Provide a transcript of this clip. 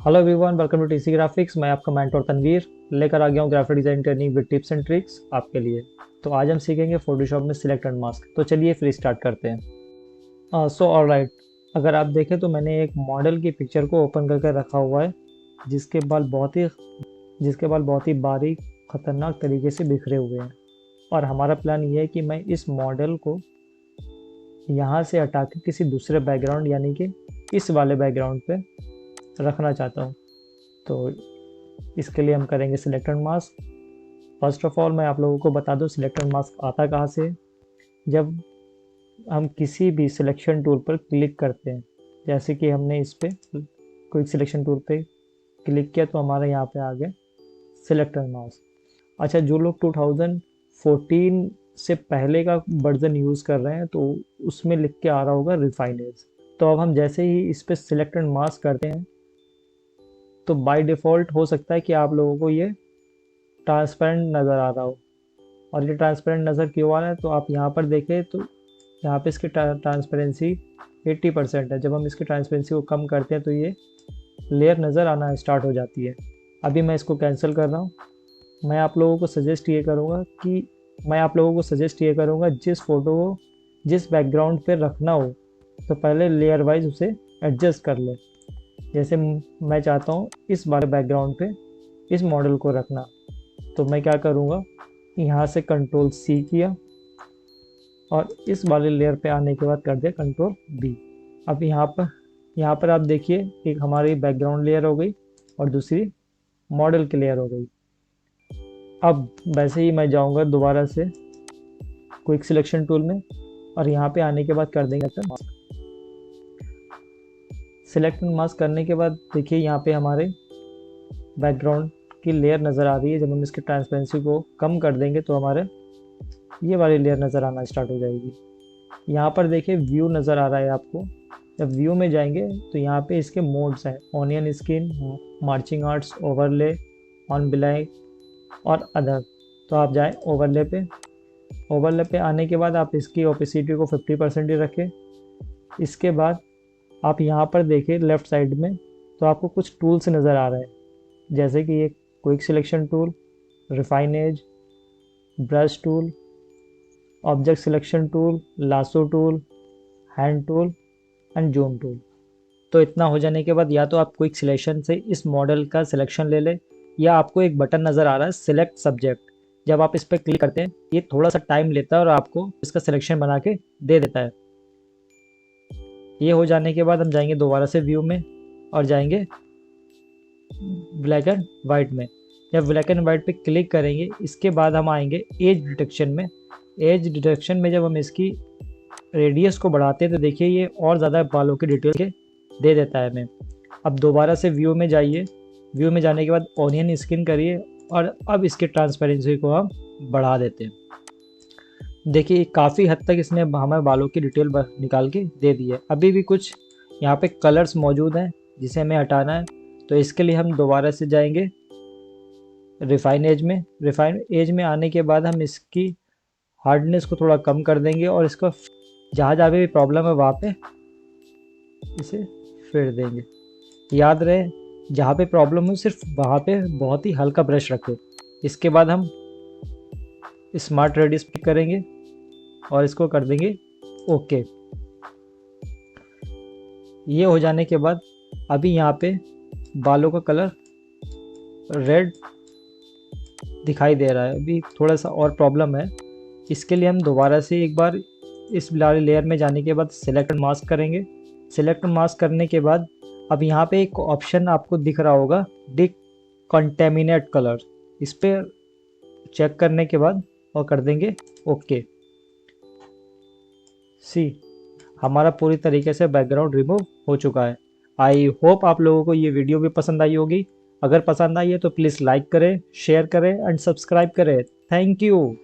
Hello everyone, welcome to TC graphics. मैं आपका mentor Tanveer लेकर आ गया हूँ graphic design training with tips and tricks आपके लिए। तो आज हम सीखेंगे फोटोशॉप में सिलेक्ट एंड मास्क। तो चलिए फिर स्टार्ट करते हैं। सो ऑलराइट, अगर आप देखें तो मैंने एक मॉडल की पिक्चर को ओपन करके रखा हुआ है जिसके बाल बहुत ही बारीक खतरनाक तरीके से बिखरे हुए हैं। और हमारा प्लान ये है कि मैं इस मॉडल को यहाँ से हटा के किसी दूसरे बैकग्राउंड यानी कि इस वाले बैकग्राउंड पे रखना चाहता हूँ। तो इसके लिए हम करेंगे select and mask. First of all मैं आप लोगों को बता दूं सिलेक्ट एंड मास्क आता कहाँ से है। जब हम किसी भी सिलेक्शन टूल पर क्लिक करते हैं, जैसे कि हमने इस पे क्विक सिलेक्शन टूल पे क्लिक किया तो हमारे यहाँ पे आ गया सिलेक्ट एंड मास्क। अच्छा, जो लोग 2014 से पहले का वर्जन यूज़ कर रहे हैं तो उसमें लिख के आ रहा होगा रिफाइनेज। तो अब हम जैसे ही इस पे सिलेक्ट एंड मास्क करते हैं तो बाय डिफ़ॉल्ट हो सकता है कि आप लोगों को ये ट्रांसपेरेंट नज़र आ रहा हो। और ये ट्रांसपेरेंट नज़र क्यों आ रहा है तो आप यहाँ पर देखें तो यहाँ पे इसकी ट्रांसपेरेंसी 80% है। जब हम इसकी ट्रांसपेरेंसी को कम करते हैं तो ये लेयर नज़र आना स्टार्ट हो जाती है। अभी मैं इसको कैंसिल कर रहा हूँ। मैं आप लोगों को सजेस्ट ये करूँगा जिस फ़ोटो को जिस बैकग्राउंड पे रखना हो तो पहले लेयर वाइज उसे एडजस्ट कर ले। जैसे मैं चाहता हूँ इस वाले बैकग्राउंड पे इस मॉडल को रखना, तो मैं क्या करूँगा, यहाँ से कंट्रोल सी किया और इस वाले लेयर पे आने के बाद कर दिया कंट्रोल बी। अब यहाँ पर आप देखिए एक हमारी बैकग्राउंड लेयर हो गई और दूसरी मॉडल की लेयर हो गई। अब वैसे ही मैं जाऊँगा दोबारा से क्विक सिलेक्शन टूल में और यहाँ पे आने के बाद कर देंगे मास्क। सिलेक्ट मास्क करने के बाद देखिए यहाँ पे हमारे बैकग्राउंड की लेयर नज़र आ रही है। जब हम इसकी ट्रांसपेरेंसी को कम कर देंगे तो हमारे ये वाली लेयर नज़र आना स्टार्ट हो जाएगी। यहाँ पर देखिए व्यू नज़र आ रहा है आपको। जब व्यू में जाएंगे तो यहाँ पे इसके मोड्स हैं, onion skin, marching arts, overlay, on black और अदर। तो आप जाएँ ओवरले पे आने के बाद आप इसकी ओपेसिटी को 50% ही रखें। इसके बाद आप यहाँ पर देखिए लेफ़्ट साइड में तो आपको कुछ टूल्स नज़र आ रहे हैं, जैसे कि ये quick selection tool, refine edge, brush tool, object selection tool, lasso tool, hand tool and zoom tool. तो इतना हो जाने के बाद या तो आप क्विक सिलेक्शन से इस मॉडल का सिलेक्शन ले लें या आपको एक बटन नज़र आ रहा है सिलेक्ट सब्जेक्ट। जब आप इस पर क्लिक करते हैं ये थोड़ा सा टाइम लेता है और आपको इसका सिलेक्शन बना के दे देता है। ये हो जाने के बाद हम जाएंगे दोबारा से व्यू में और जाएंगे ब्लैक एंड वाइट में। जब ब्लैक एंड वाइट पे क्लिक करेंगे इसके बाद हम आएंगे एज डिटेक्शन में। एज डिटेक्शन में जब हम इसकी रेडियस को बढ़ाते हैं तो देखिए ये और ज़्यादा बालों की डिटेल के दे देता है हमें। अब दोबारा से व्यू में जाइए, व्यू में जाने के बाद ऑनियन स्किन करिए और अब इसकी ट्रांसपेरेंसी को हम बढ़ा देते हैं। देखिए काफ़ी हद तक इसने हमें बालों की डिटेल निकाल के दे दी है। अभी भी कुछ यहाँ पे कलर्स मौजूद हैं जिसे हमें हटाना है, तो इसके लिए हम दोबारा से जाएंगे रिफाइन एज में आने के बाद हम इसकी हार्डनेस को थोड़ा कम कर देंगे और इसको जहाँ जहाँ भी प्रॉब्लम है वहाँ पे इसे फेर देंगे। याद रहे जहाँ पे प्रॉब्लम हो सिर्फ वहाँ पे बहुत ही हल्का ब्रश रखें। इसके बाद हम स्मार्ट रेडियस पिक करेंगे और इसको कर देंगे ओके। ये हो जाने के बाद अभी यहाँ पे बालों का कलर रेड दिखाई दे रहा है, अभी थोड़ा सा और प्रॉब्लम है। इसके लिए हम दोबारा से एक बार इस वाली लेयर में जाने के बाद सिलेक्ट मास्क करेंगे। सिलेक्ट मास्क करने के बाद अब यहाँ पे एक ऑप्शन आपको दिख रहा होगा डिकंटेमिनेट कलर, इस पर चेक करने के बाद और कर देंगे ओके। सी हमारा पूरी तरीके से बैकग्राउंड रिमूव हो चुका है। आई होप आप लोगों को ये वीडियो भी पसंद आई होगी। अगर पसंद आई है तो प्लीज़ लाइक करें, शेयर करें एंड सब्सक्राइब करें। Thank you.